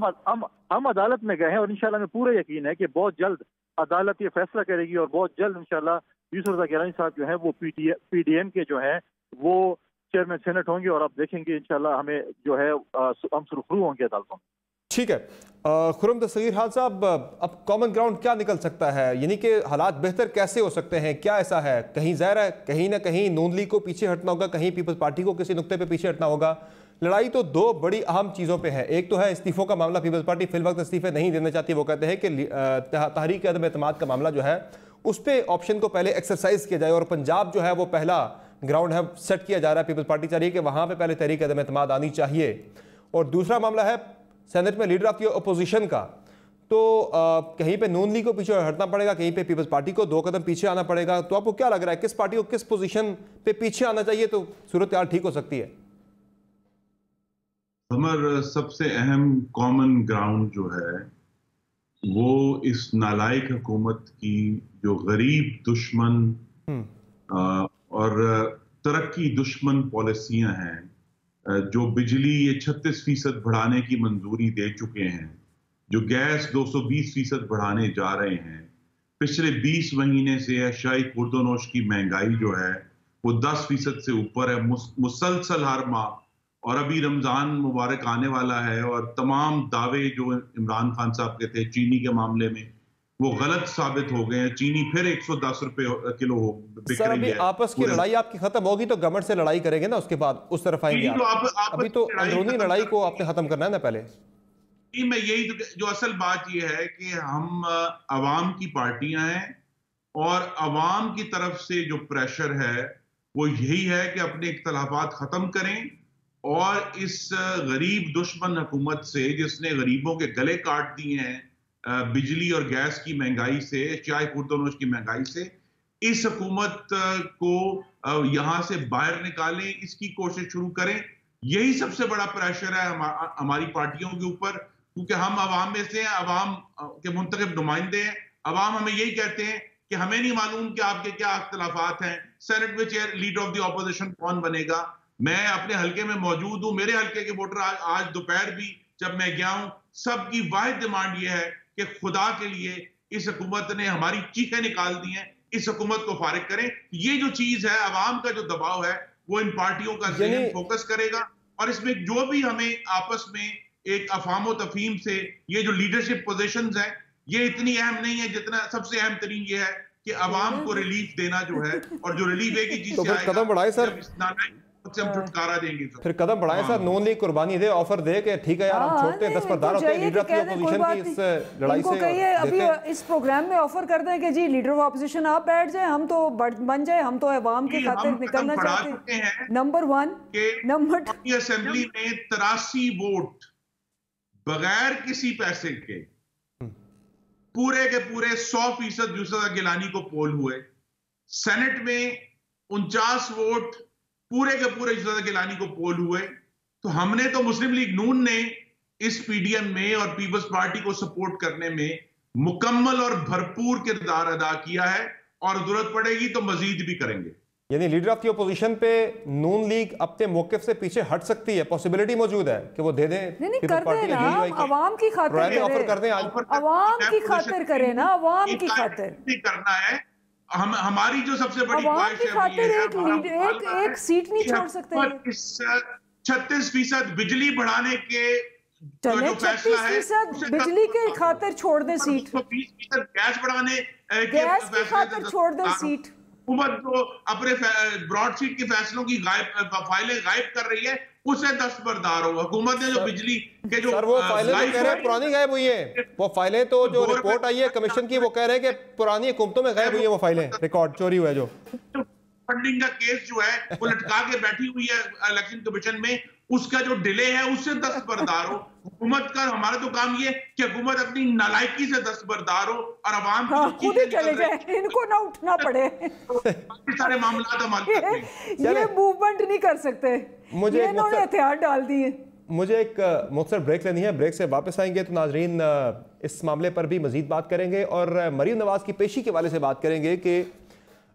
हम अदालत में गए हैं। और इंशाल्लाह में पूरा यकीन है कि बहुत जल्द अदालत ये फैसला करेगी और बहुत जल्द इंशाल्लाह यूसुफ रज़ा गिलानी साहब जो है वो पीडीएम के जो है वो चेयरमैन सेनेट होंगे और आप देखेंगे इंशाल्लाह हमें जो है हम सुरखरू होंगे अदालतों में। ठीक है, खुर्रम दस्तगीर खान साहब, अब कॉमन ग्राउंड क्या निकल सकता है, यानी कि हालात बेहतर कैसे हो सकते हैं? क्या ऐसा है, कहीं ज़ाहिर है कहीं ना कहीं नून लीग को पीछे हटना होगा, कहीं पीपल्स पार्टी को किसी नुक्ते पे पीछे हटना होगा। लड़ाई तो दो बड़ी अहम चीज़ों पे है। एक तो है इस्तीफ़ों का मामला, पीपल्स पार्टी फिलवक्त इस्तीफे नहीं देना चाहती। वो कहते हैं कि तहरीक अदम एतमाद का मामला जो है उस पर ऑप्शन को पहले एक्सरसाइज किया जाए, और पंजाब जो है वो पहला ग्राउंड है सेट किया जा रहा है। पीपल्स पार्टी चाह रही है कि वहाँ पर पहले तहरीक अदम एतमाद आनी चाहिए। और दूसरा मामला है सेनेट में लीडर ऑफ द अपोजिशन का, तो कहीं पे नून लीग को पीछे हटना पड़ेगा, कहीं पे पीपल्स पार्टी को 2 कदम पीछे आना पड़ेगा। तो आपको क्या लग रहा है किस पार्टी को किस पोजीशन पे पीछे आना चाहिए तो सूरत हाल ठीक हो सकती है? हमारा सबसे अहम कॉमन ग्राउंड जो है वो इस नालायक हुकूमत की जो गरीब दुश्मन और तरक्की दुश्मन पॉलिसियां हैं, जो बिजली ये 36% बढ़ाने की मंजूरी दे चुके हैं, जो गैस 220% बढ़ाने जा रहे हैं, पिछले 20 महीने से एशियाई खुर्दोनोश की महंगाई जो है वो 10% से ऊपर है मुसलसल हर माह। और अभी रमजान मुबारक आने वाला है और तमाम दावे जो इमरान खान साहब के थे चीनी के मामले में वो गलत साबित हो गए हैं। चीनी फिर 110 रुपए किलो बिक रही है। आपस की लड़ाई आपकी खत्म होगी तो गवर्नमेंट से लड़ाई करेंगे ना, उसके बाद उस तरफ आएंगे आप। अभी तो अंदरूनी लड़ाई को आपने खत्म करना है ना पहले। मैं यही जो असल बात ये है कि हम अवाम की पार्टियां हैं और अवाम की तरफ से जो प्रेशर है वो यही है कि अपने इख्तलाफात खत्म करें और इस गरीब दुश्मन हुकूमत से जिसने गरीबों के गले काट दिए हैं बिजली और गैस की महंगाई से, चाय खुर्दोनोश की महंगाई से, इस हुकूमत को यहां से बाहर निकालें, इसकी कोशिश शुरू करें। यही सबसे बड़ा प्रेशर है हमारी पार्टियों के ऊपर, क्योंकि हम अवाम में से हैं, अवाम के मुंतखब नुमाइंदे हैं। अवाम हमें यही कहते हैं कि हमें नहीं मालूम कि आपके क्या इख्तलाफात हैं, सेनेट में chair leader of the opposition कौन बनेगा। मैं अपने हल्के में मौजूद हूं, मेरे हल्के के वोटर आज दोपहर भी जब मैं गया हूं, सबकी वाहिद डिमांड यह है कि खुदा के लिए इस हुकूमत ने हमारी चीखें निकाल दी हैं, इस हुकूमत को फारिग करें। ये जो चीज है, अवाम का जो दबाव है वो इन पार्टियों का ज़हन फोकस करेगा और इसमें जो भी हमें आपस में एक अफाम तफहीम से ये जो लीडरशिप पोजीशंस हैं ये इतनी अहम नहीं है जितना सबसे अहम तरीन ये है कि अवाम को रिलीफ देना जो है, और जो रिलीफ एक ही चीज तो से आएगा, कदम बढ़ाए सर, से हम छुटकारा देंगे। फिर कदम बढ़ाएं सर, नून लीग कुर्बानी दे, ऑफर दे कि ठीक है यार हम छोड़ते हैं, दस्तबरदार होते हैं लीडर ऑफ अपोजिशन की इस लड़ाई से। कहिए अभी इस प्रोग्राम में ऑफर कर दें कि जी लीडर ऑफ अपोजिशन आप बैठ जाए, हम तो बन जाए, हम तो अवाम के खातिर निकलना चाहते हैं। नंबर 1 नंबर 2 असेंबली में 83 वोट बगैर किसी पैसे के पूरे के पूरे 100% यूसुफ गिलानी को पोल हुए। सेनेट में 49 वोट पूरे के पूरे यूसुफ गिलानी को पोल हुए। तो हमने तो मुस्लिम लीग नून ने इस पीडीएम में और पीपल्स पार्टी को सपोर्ट करने में मुकम्मल और भरपूर किरदार अदा किया है और जरूरत पड़ेगी तो मजीद भी करेंगे। यानी लीडर ऑफ द अपोजिशन पे नून लीग अपने मौकिफ से पीछे हट सकती है, पॉसिबिलिटी मौजूद है कि वो दे दें। नहीं कर दें ना, अवाम की खातिर ऑफर कर दें, अवाम की खातिर करें ना, अवाम की खातिर करना है। हमारी जो सबसे बड़ी अवाम की खातिर एक सीट नहीं छोड़ सकते। 36% बिजली बढ़ाने के चले 36% बिजली के खातिर छोड़ दें सीट, 20% गैस बढ़ाने गैस की खातिर छोड़ दें सीट। हुकूमत जो अपने ब्रॉडशीट के फैसलों की फाइलें गायब कर रही है उसे दस्तबरदार हो। हुकूमत ने जो बिजली के जो सर वो फाइलें तो कह रहे हैं पुरानी गायब हुई है, वो फाइलें तो जो रिपोर्ट आई है कमीशन की वो कह रहे हैं कि पुरानी हुकूमतों में गायब हुई है वो फाइलें, रिकॉर्ड चोरी हुआ है। जो फंडिंग का केस जो है वो लटका के बैठी हुई है इलेक्शन कमीशन में, उसका जो डिले है उससे दस्तबरदार हो। हुकूमत का हमारा तो काम ये कि हुकूमत अपनी नालायकी से दस्तबरदार हो और अवाम खुद ही चले जाए, इनको ना उठना पड़े। सारे मामला ये मूवमेंट नहीं कर सकते, मुझे इन्होंने हथियार डाल दिए। मुझे एक मुख्तसर ब्रेक लेनी है, ब्रेक से वापस आएंगे तो नाजरीन इस मामले पर भी मजीद बात करेंगे और मरीम नवाज की पेशी के वाले से बात करेंगे कि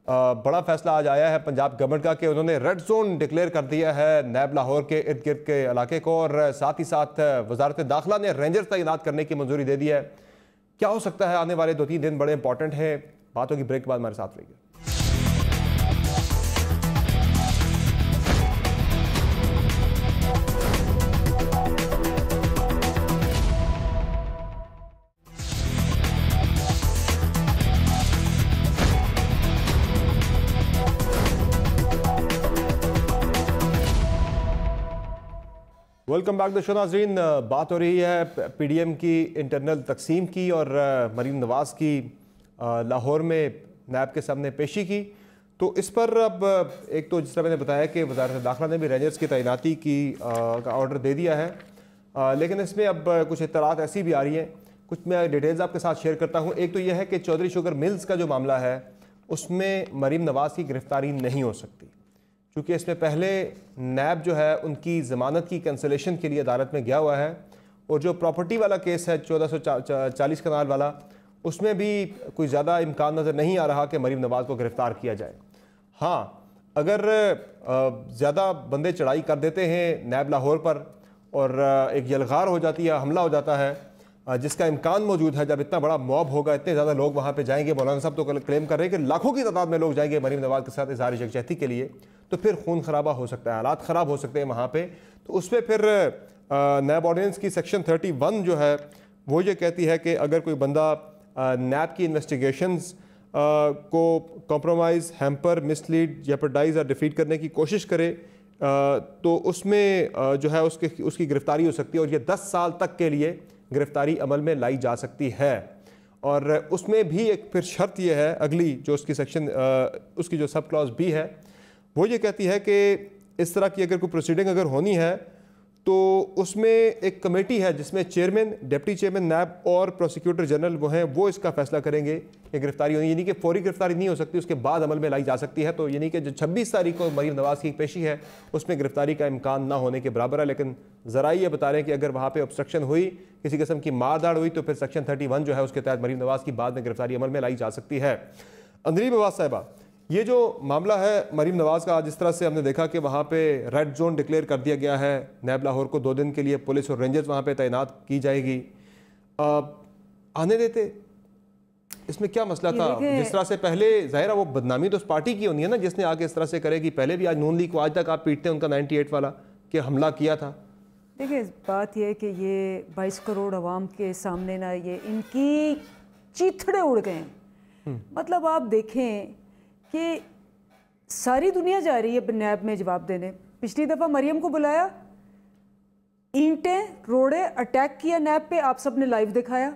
बड़ा फैसला आज आया है पंजाब गवर्नमेंट का कि उन्होंने रेड जोन डिक्लेयर कर दिया है नैब लाहौर के इर्द गिर्द के इलाके को, और साथ ही साथ वजारत दाखिला ने रेंजर्स तैनात करने की मंजूरी दे दी है। क्या हो सकता है आने वाले 2-3 दिन बड़े इंपॉर्टेंट हैं। बात होगी ब्रेक के बाद, हमारे साथ रहिए। वेलकम बैक द शो नाज़रीन। बात हो रही है पीडीएम की इंटरनल तकसीम की और मरीम नवाज़ की लाहौर में नैब के सामने पेशी की। तो इस पर अब एक तो जिस तरह मैंने बताया कि वज़ारत दाखिला ने भी रेंजर्स की तैनाती की का ऑर्डर दे दिया है, लेकिन इसमें अब कुछ इत्तलात ऐसी भी आ रही हैं, कुछ मैं डिटेल्स आपके साथ शेयर करता हूँ। एक तो यह है कि चौधरी शुगर मिल्स का जो मामला है उसमें मरीम नवाज़ की गिरफ्तारी नहीं हो सकती, क्योंकि इसमें पहले नैब जो है उनकी ज़मानत की कैंसलेशन के लिए अदालत में गया हुआ है, और जो प्रॉपर्टी वाला केस है 1440 कनाल वाला, उसमें भी कोई ज़्यादा इम्कान नज़र नहीं आ रहा कि मरीम नवाज़ को गिरफ़्तार किया जाए। हाँ, अगर ज़्यादा बंदे चढ़ाई कर देते हैं नैब लाहौर पर और एक यलगार हो जाती है, हमला हो जाता है, जिसका इम्कान मौजूद है, जब इतना बड़ा मॉब होगा, इतने ज़्यादा लोग वहाँ पे जाएंगे, मौलाना साहब तो क्लेम कर रहे हैं कि लाखों की तादाद में लोग जाएंगे मरीम नवाज़ के साथ इज़हार यकजहती के लिए, तो फिर खून खराबा हो सकता है, हालात ख़राब हो सकते हैं वहाँ पे। तो उस पर फिर नैब ऑर्डिनेंस की सेक्शन 31 जो है वो ये कहती है कि अगर कोई बंदा नैब की इन्वेस्टिगेशंस को कॉम्प्रोमाइज़, हैम्पर, मिसलीड, जेपरडाइज और डिफीट करने की कोशिश करे तो उसमें जो है उसकी गिरफ्तारी हो सकती है, और ये 10 साल तक के लिए गिरफ्तारी अमल में लाई जा सकती है। और उसमें भी एक फिर शर्त यह है, अगली जो उसकी सेक्शन उसकी जो सब क्लॉज भी है वो ये कहती है कि इस तरह की अगर कोई प्रोसीडिंग अगर होनी है तो उसमें एक कमेटी है जिसमें चेयरमैन, डिप्टी चेयरमैन नैब और प्रोसिक्यूटर जनरल वो हैं, वो इसका फैसला करेंगे कि गिरफ्तारी होनी, यानी कि फौरी गिरफ्तारी नहीं हो सकती, उसके बाद अमल में लाई जा सकती है। तो यानी कि जो 26 तारीख को मरीम नवाज़ की पेशी है उसमें गिरफ्तारी का इम्कान ना होने के बराबर है। लेकिन ज़रा ये बता रहे हैं कि अगर वहाँ पर ऑब्स्ट्रक्शन हुई, किसी किस्म की मारदाड़ हुई, तो फिर सेक्शन 31 जो है उसके तहत मरीम नवाज़ की बाद में गिरफ्तारी अमल में लाई जा सकती है। अंदरी नवाज साहिबा, ये जो मामला है मरीम नवाज़ का, जिस तरह से हमने देखा कि वहाँ पे रेड जोन डिक्लेयर कर दिया गया है नैब लाहौर को, 2 दिन के लिए पुलिस और रेंजर्स वहाँ पे तैनात की जाएगी, आने देते, इसमें क्या मसला था? जिस तरह से पहले ज़ाहिर है वो बदनामी तो उस पार्टी की होनी है ना जिसने आके इस तरह से करेगी। पहले भी आज नून लीग को आज तक आप पीटते हैं उनका 98 वाला कि हमला किया था। देखिए बात यह है कि ये 22 करोड़ अवाम के सामने ना ये इनकी चीथड़े उड़ गए हैं। मतलब आप देखें कि सारी दुनिया जा रही है नैब में जवाब देने। पिछली दफ़ा मरियम को बुलाया, ईंटें रोड़े अटैक किया नैब पे, आप सब ने लाइव दिखाया।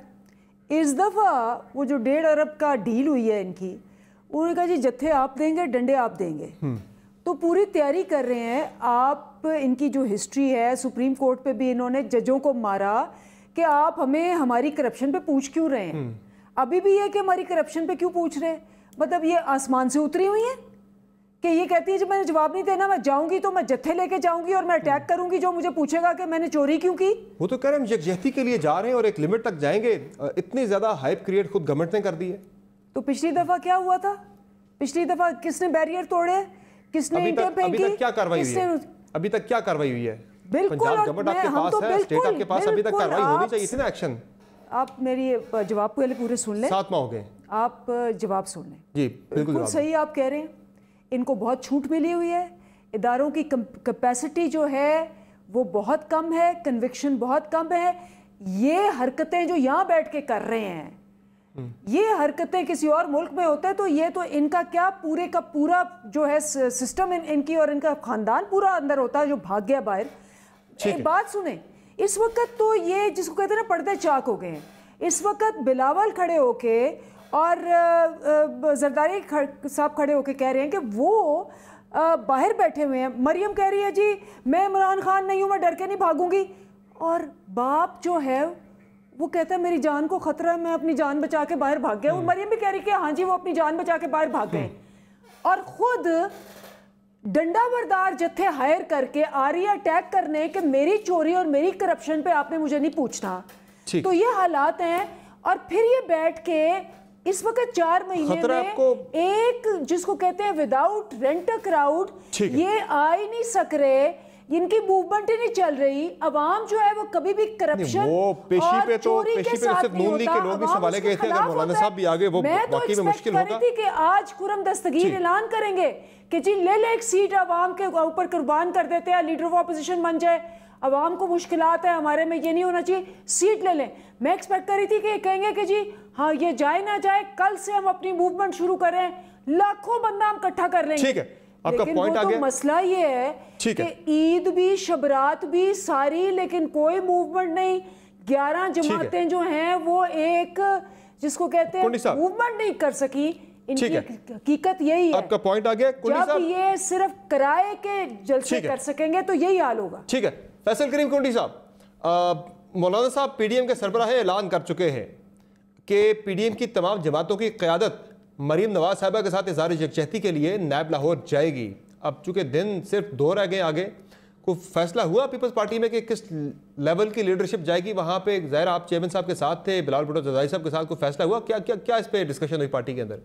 इस दफ़ा वो जो 1.5 अरब का डील हुई है इनकी, उन्होंने कहा जी जत्थे आप देंगे, डंडे आप देंगे। तो पूरी तैयारी कर रहे हैं। आप इनकी जो हिस्ट्री है, सुप्रीम कोर्ट पे भी इन्होंने जजों को मारा कि आप हमें हमारी करप्शन पे पूछ क्यों रहे हैं। अभी भी ये कि हमारी करप्शन पे क्यों पूछ रहे हैं, मतलब ये आसमान से उतरी हुई है कि ये कहती है जब मैंने जवाब नहीं देना मैं जाऊंगी तो मैं जत्थे लेके जाऊंगी और मैं अटैक करूंगी जो मुझे पूछेगा कि मैंने चोरी क्यों की। वो तो कह रहे हैं हम यकजहती के लिए जा रहे हैं और एक लिमिट तक जाएंगे। इतनी ज्यादा हाइप क्रिएट खुद गवर्नमेंट ने कर दी है। तो पिछली दफा क्या हुआ था? पिछली दफा किसने बैरियर तोड़े, किसने ईंटें फेंकी? अभी तक क्या कार्रवाई हुई है? अभी तक क्या कार्रवाई हुई है? बिल्कुल, पंजाब गवर्नमेंट आपके पास है, स्टेट आपके पास, अभी तक कार्रवाई होनी चाहिए थी ना, एक्शन। आप मेरी जवाब पहले पूरे सुन लें। 7 माह हो गए, आप जवाब सुन लें। जी बिल्कुल सही आप कह रहे हैं। इनको बहुत छूट मिली हुई है। इदारों की कैपेसिटी जो है वो बहुत कम है, कन्विक्शन बहुत कम है। ये हरकतें जो यहाँ बैठ के कर रहे हैं, ये हरकतें किसी और मुल्क में होता है तो ये तो इनका क्या पूरे का पूरा जो है सिस्टम इनकी और इनका खानदान पूरा अंदर होता है जो भाग गया बाहर। एक बात सुने, इस वक्त तो ये जिसको कहते हैं ना पर्दे चाक हो गए हैं। इस वक्त बिलावल खड़े होके और जरदारी साहब खड़े होके कह रहे हैं कि वो बाहर बैठे हुए हैं। मरियम कह रही है जी मैं इमरान खान नहीं हूँ, मैं डर के नहीं भागूंगी। और बाप जो है वो कहता है मेरी जान को खतरा है, मैं अपनी जान बचा के बाहर भाग गया। वो मरियम भी कह रही है कि हाँ जी वो अपनी जान बचा के बाहर भाग गए। और खुद डंडा बरदार जत्थे हायर करके आ रही है अटैक करने कि मेरी चोरी और मेरी करप्शन पे आपने मुझे नहीं पूछना। तो ये हालात हैं। और फिर ये बैठ के इस वक्त 4 महीने में एक जिसको कहते हैं विदाउट रेंट अ क्राउड, ये आ ही नहीं सक रहे, इनकी मूवमेंट ही नहीं चल रही। अवाम जो है वो कभी भी करप्शन और चोरी के साथ नहीं होता। मौलाना साहब भी आगे, वो वाकई में मुश्किल होगा कि आज खुरम दस्तगीर ऐलान करेंगे कि जी ले एक सीट अवाम के ऊपर कुर्बान कर देते हैं, लीडर ऑफ अपोजिशन बन जाए। अवाम को मुश्किलात है, हमारे में ये नहीं होना चाहिए, सीट ले लें। मैं एक्सपेक्ट कर रही थी कि कहेंगे कि जी हाँ ये जाए ना जाए, कल से हम अपनी मूवमेंट शुरू करें, लाखों बंदा हम इकट्ठा कर लेंगे। ठीक है, आपका पॉइंट आ गया। मसला ये है कि ईद भी शबरात भी सारी, लेकिन कोई मूवमेंट नहीं। 11 जमातें जो हैं वो एक जिसको कहते हैं मूवमेंट नहीं कर सकी। इनकी हकीकत यही है। आपका पॉइंट आ गया। जब ये सिर्फ किराए के जलसे कर सकेंगे तो यही हाल होगा। ठीक है फैसल करीम कुंडी साहब, मौलाना साहब पीडीएम के सरबराह ऐलान कर चुके हैं कि पीडीएम की तमाम जमातों की क़यादत मरीम नवाज साहिबा के साथ इज़हार यकजहती के लिए नायब लाहौर जाएगी। अब चूंकि दिन सिर्फ 2 रह गए आगे, को फैसला हुआ पीपल्स पार्टी में कि किस लेवल की लीडरशिप जाएगी वहाँ पे? ज़ाहिर आप चेयरमैन साहब के साथ थे, बिलावल भुट्टो जरदारी साहब के साथ कोई फैसला हुआ? क्या क्या क्या इस पर डिस्कशन हुई पार्टी के अंदर?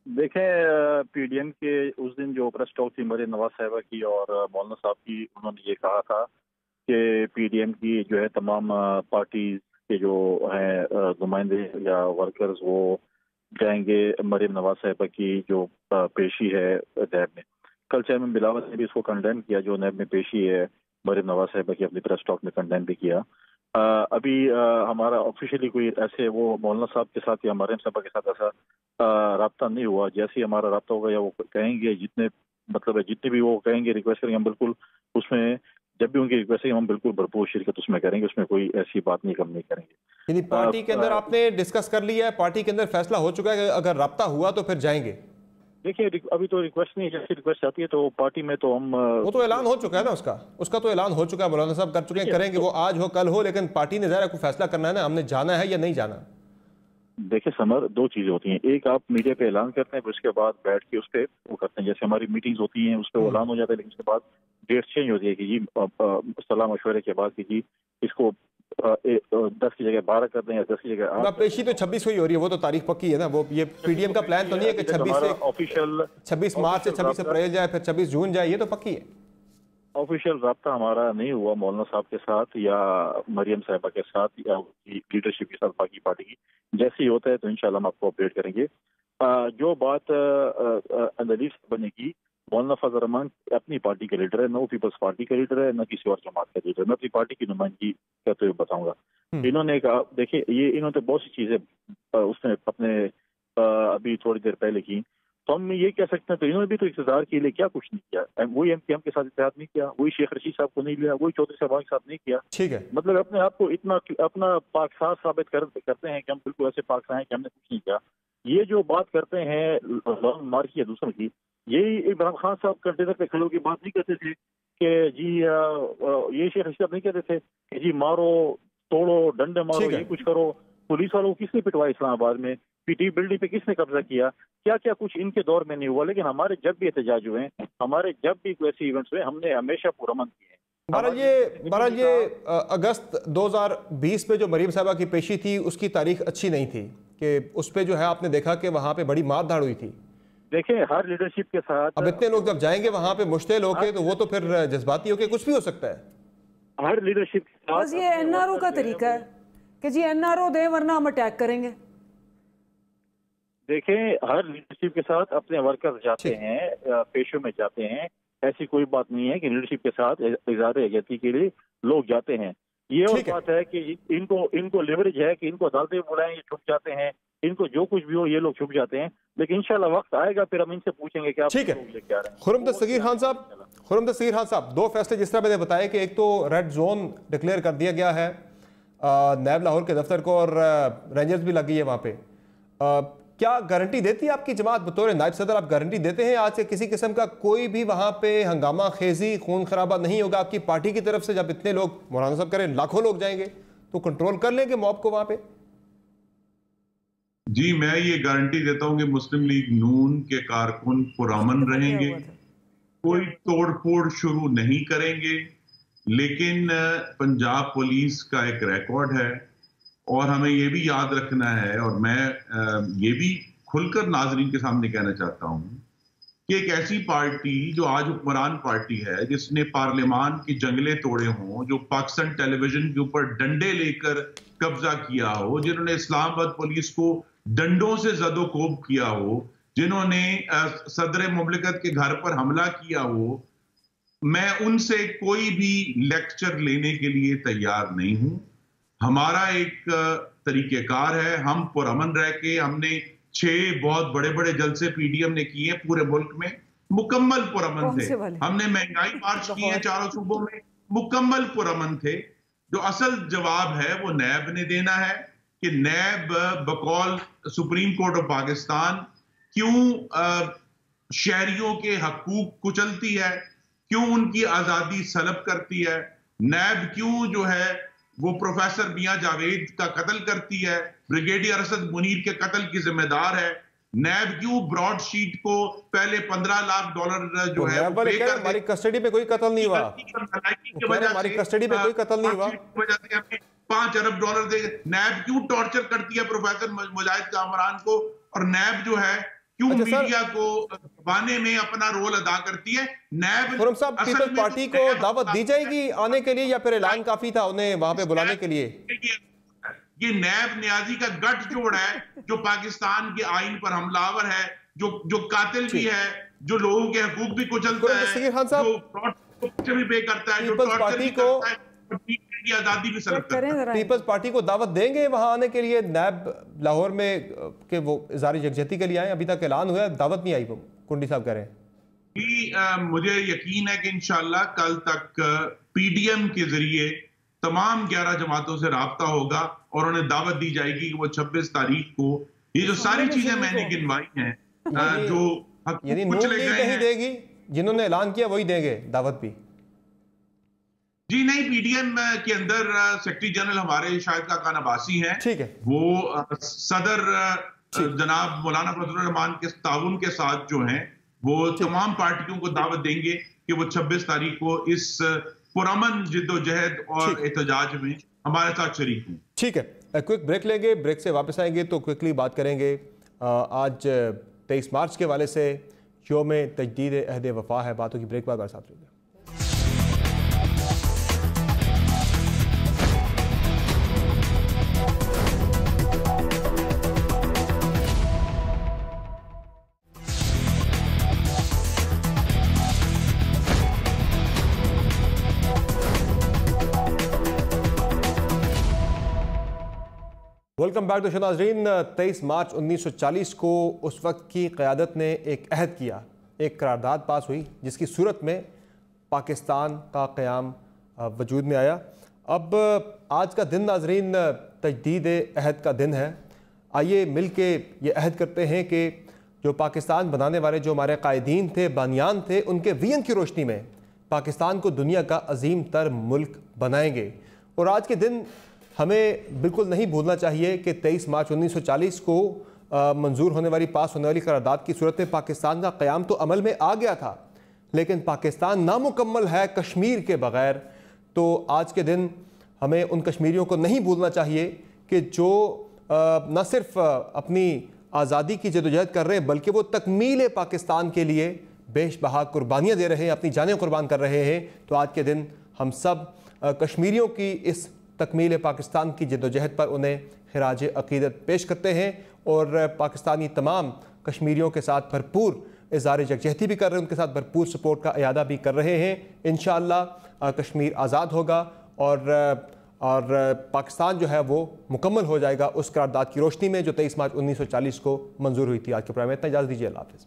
देखें, पीडीएम के उस दिन जो प्रेस टॉक थी मरीम नवाज साहिबा की और मौलाना साहब की, उन्होंने ये कहा था कि पीडीएम की जो है तमाम पार्टीज के जो हैं नुमाइंदे या वर्कर्स वो जाएंगे मरीम नवाज साहिबा की जो पेशी है नैब में। कल चेयरमैन बिलावल ने भी इसको कंडेम किया, जो नैब में पेशी है मरीम नवाज साहिबा की, अपनी प्रेस टॉक में कंडेम भी किया। अभी हमारा ऑफिशियली कोई ऐसे वो मौलाना साहब के साथ या मरीम साहिबा के साथ ऐसा राब्ता नहीं हुआ। जैसे ही हमारा राब्ता होगा या वो कहेंगे जितने जितने भी वो कहेंगे रिक्वेस्ट करेंगे, हम बिल्कुल उसमें, जब भी उनकी रिक्वेस्ट है हम बिल्कुल भरपूर शिरकत उसमें करेंगे, उसमें कोई ऐसी बात नहीं कम नहीं करेंगे। यानी पार्टी के अंदर आपने डिस्कस कर लिया है, पार्टी के अंदर फैसला हो चुका है कि अगर राब्ता हुआ तो फिर जाएंगे? देखिए अभी तो रिक्वेस्ट नहीं, जैसी रिक्वेस्ट आती है तो पार्टी में तो हम, वो तो ऐलान हो चुका है ना, उसका तो ऐलान हो चुका है, मौलाना साहब कर चुके हैं, करेंगे वो आज हो कल हो, लेकिन पार्टी ने ज़रा कोई फैसला करना है ना, हमने जाना है या नहीं जाना। देखिए समर, 2 चीजें होती हैं, एक आप मीडिया पे ऐलान करते हैं, फिर उसके बाद बैठ के उस पर वो करते हैं। जैसे हमारी मीटिंग्स होती हैं उस पर ऐलान हो जाता है, लेकिन उसके बाद डेट चेंज होती है कि जी सलाह मशवरे के बाद कि जी इसको 10 की जगह 12 कर दें या 10 की जगह 8। पेशी तो 26 को ही हो रही है, वो तो तारीख पक्की है ना। वो ये पीडीएम का प्लान तो नहीं है कि 26 मार्च से 26 अप्रैल जाए फिर 26 जून जाए, ये तो पक्की है। ऑफिशियल राब्ता हमारा नहीं हुआ मौलाना साहब के साथ या मरियम साहिबा के साथ या लीडरशिप के साथ बाकी पार्टी की। जैसे ही होता है तो इंशाल्लाह हम आपको अपडेट करेंगे। जो बात अंदलीफ बनेगी, मौलाना फजल रहमान अपनी पार्टी के लीडर है, न पीपल्स पार्टी का लीडर है, न किसी और जमात का लीडर है। मैं अपनी पार्टी की नुमाइंदगी करते हुए बताऊंगा। इन्होंने कहा, देखिए इन्होंने तो बहुत सी चीजें उसने अपने अभी थोड़ी देर पहले की, तो हम ये कह सकते हैं तो इन्होंने भी तो इक़्तिदार के लिए क्या कुछ नहीं किया। वही एमपीएम के साथ इत्तेहाद नहीं किया, वही शेख रशीद साहब को नहीं लिया, वही चौधरी साहब के साथ नहीं किया। ठीक है, मतलब अपने आप को इतना अपना पाकसार साबित करते हैं कि हम बिल्कुल ऐसे पाकसार हैं कि हमने कुछ नहीं किया। ये जो बात करते हैं लॉन्ग मार की या दूसरों की, यही इमरान खान साहब कंटेनर पे खड़े की बात नहीं करते थे कि जी ये शेख रशीद साहब नहीं कहते थे कि जी मारो तोड़ो डंडे मारो ये कुछ करो। पुलिस वालों को किसने पिटवाया इस्लामाबाद में, पीटी बिल्डिंग पे किसने कब्जा किया, क्या क्या कुछ इनके दौर में नहीं हुआ। लेकिन हमारे जब भी एहतजाज हुए, हमारे जब भी ऐसे इवेंट्स हुए, हमने हमेशा पुरअमन किए। बहरहाल ये अगस्त 2020 में जो मरीम साहिबा की पेशी थी उसकी तारीख अच्छी नहीं थी कि उस पर जो है आपने देखा कि वहाँ पे बड़ी मार धाड़ हुई थी। देखें हर लीडरशिप के साथ, अब इतने लोग जब जाएंगे वहाँ पे मुश्तिल होके तो वो तो फिर जज्बाती होके कुछ भी हो सकता है। हर लीडरशिप के साथ बस ये एनआरओ का तरीका है कि जी एनआरओ दे वरना हम अटैक करेंगे। देखें हर लीडरशिप के साथ अपने वर्कर्स जाते हैं, पेशों में जाते हैं, ऐसी कोई बात नहीं है कि लीडरशिप के साथ इज़हार यकजहती के लिए लोग जाते हैं। ये और बात है कि इनको लेवरेज है कि इनको अदालतें बुलाएं, ये छुप जाते हैं, इनको जो कुछ भी हो ये लोग छुप जाते हैं। लेकिन इंशाल्लाह वक्त आएगा फिर हम इनसे पूछेंगे कि आप ठीक है। खुर्रम दस्तगीर खान साहब, 2 फैसले जिस तरह मैंने बताया कि एक तो रेड जोन डिक्लेयर कर दिया गया है नायब लाहौर के दफ्तर को और रेंजर्स भी लगी है वहाँ पे। क्या गारंटी देती है आपकी जमात बतौर नायब सदर, आप गारंटी देते हैं आज से किसी किस्म का कोई भी वहाँ पे हंगामा खेजी खून खराबा नहीं होगा आपकी पार्टी की तरफ से? जब इतने लोग मौलाना साहब करें लाखों लोग जाएंगे तो कंट्रोल कर लेंगे मॉब को वहाँ पे? जी मैं ये गारंटी देता हूँ कि मुस्लिम लीग नून के कारकुन पुरअमन रहेंगे, कोई तोड़फोड़ शुरू नहीं करेंगे। लेकिन पंजाब पुलिस का एक रिकॉर्ड है और हमें ये भी याद रखना है, और मैं ये भी खुलकर नाजरीन के सामने कहना चाहता हूं कि एक ऐसी पार्टी जो आज हुक्मरान पार्टी है, जिसने पार्लियामान की जंगलें तोड़े हों, जो पाकिस्तान टेलीविजन के ऊपर डंडे लेकर कब्जा किया हो, जिन्होंने इस्लामाबाद पुलिस को डंडों से जदोकोब किया हो, जिन्होंने सदर मुमलिकत के घर पर हमला किया हो, मैं उनसे कोई भी लेक्चर लेने के लिए तैयार नहीं हूं। हमारा एक तरीकेकार है, हम पुरअमन रह के, हमने 6 बहुत बड़े बड़े जलसे पीडीएम ने किए पूरे मुल्क में, मुकम्मल पुरअमन थे। हमने महंगाई मार्च की है चारों सूबों में, मुकम्मल पुरअमन थे। जो असल जवाब है वो नैब ने देना है कि नैब बकौल सुप्रीम कोर्ट ऑफ पाकिस्तान क्यों शहरियों के हकूक कुचलती है, क्यों उनकी आजादी सलब करती है। नैब क्यों जो है वो प्रोफेसर मियां जावेद का कत्ल करती है, ब्रिगेडियर असद मुनीर के कत्ल की जिम्मेदार है। नैब क्यों ब्रॉड शीट को पहले $15 लाख जो है हमारी कस्टडी में कोई कत्ल नहीं हुआ, हमारी कस्टडी में कोई कत्ल नहीं हुआ, $5 अरब दे। नैब क्यों टॉर्चर करती है प्रोफेसर मुजाहिद कामरान को, और नैब जो है क्यों मीडिया को दबाने में अपना रोल अदा करती है। नैब साहब, पीपल्स पार्टी को दावत दी जाएगी आने के लिए या फिर ऐलान काफी था उन्हें वहां पे बुलाने के लिए? ये नैब न्याजी का गठजोड़ है जो पाकिस्तान के आइन पर हमलावर है, जो कातिल भी है, जो लोगों के हकूक भी कुचलता है, जो भी पे करता है, जो टॉर्चर भी करता है, की आजादी भी सलब करता है। पीपल्स पार्टी को दावत देंगे वहां आने के लिए? नैब लाहौर में के वो इज़हार यकजहती के लिए आए, अभी तक ऐलान हुआ है, दावत नहीं आई। वो कुंडी साहब कह रहे हैं। मुझे यकीन है कि इंशाल्लाह कल तक पीडीएम के जरिए तमाम 11 जमातों से राब्ता होगा और उन्हें दावत दी जाएगी कि वो 26 तारीख को ये जो सारी चीजें मैंने गिनवाई हैं, जो नहीं देगी, जिन्होंने ऐलान किया वही देंगे दावत भी। जी नहीं, पीडीएम के अंदर सेक्रेटरी जनरल हमारे शाहिद काका नबासी हैं, ठीक है, वो सदर जनाब मौलाना फजलुर रहमान के ताउन के साथ जो हैं वो तमाम पार्टियों को दावत देंगे कि वो 26 तारीख को इस पुरअमन जिद्दोजहद और एहतजाज में हमारे साथ शरीक हैं। ठीक है, क्विक ब्रेक लेंगे, ब्रेक से वापस आएंगे तो क्विकली बात करेंगे। आज 23 मार्च के वाले से यौम तजदीद अहद वफा है। बातों की ब्रेक बाद साथ रहेंगे। वेलकम बैक टू शो नाज़रीन। 23 मार्च 1940 को उस वक्त की क़यादत ने एक अहद किया, एक करारदाद पास हुई जिसकी सूरत में पाकिस्तान का क़याम वजूद में आया। अब आज का दिन नाज़रीन तजदीद अहद का दिन है। आइए मिल के ये अहद करते हैं कि जो पाकिस्तान बनाने वाले जो हमारे कायदीन थे, बानियान थे, उनके विजन की रोशनी में पाकिस्तान को दुनिया का अजीम तर मुल्क बनाएंगे। और आज के दिन हमें बिल्कुल नहीं भूलना चाहिए कि 23 मार्च 1940 को मंजूर होने वाली, पास होने वाली करारदाद की सूरत में पाकिस्तान का क़याम तो अमल में आ गया था, लेकिन पाकिस्तान नामुकम्मल है कश्मीर के बग़ैर। तो आज के दिन हमें उन कश्मीरियों को नहीं भूलना चाहिए कि जो न सिर्फ अपनी आज़ादी की जदोजहद कर रहे हैं बल्कि वो तकमील पाकिस्तान के लिए बेशबहा कुर्बानियाँ दे रहे हैं, अपनी जानें कुर्बान कर रहे हैं। तो आज के दिन हम सब कश्मीरियों की इस तकमील पाकिस्तान की जद्दोजहद पर उन्हें खिराज अक़ीदत पेश करते हैं और पाकिस्तानी तमाम कश्मीरियों के साथ भरपूर इज़हार यकजहती भी कर रहे हैं, उनके साथ भरपूर सपोर्ट का इयादा भी कर रहे हैं। इंशाअल्लाह कश्मीर आज़ाद होगा और पाकिस्तान जो है वो मुकम्मल हो जाएगा उस करारदाद की रोशनी में जो 23 मार्च 1940 को मंजूर हुई थी। आज के प्रोग्राम में इतना, इजाज़त दीजिए, अल्लाह हाफ़िज़।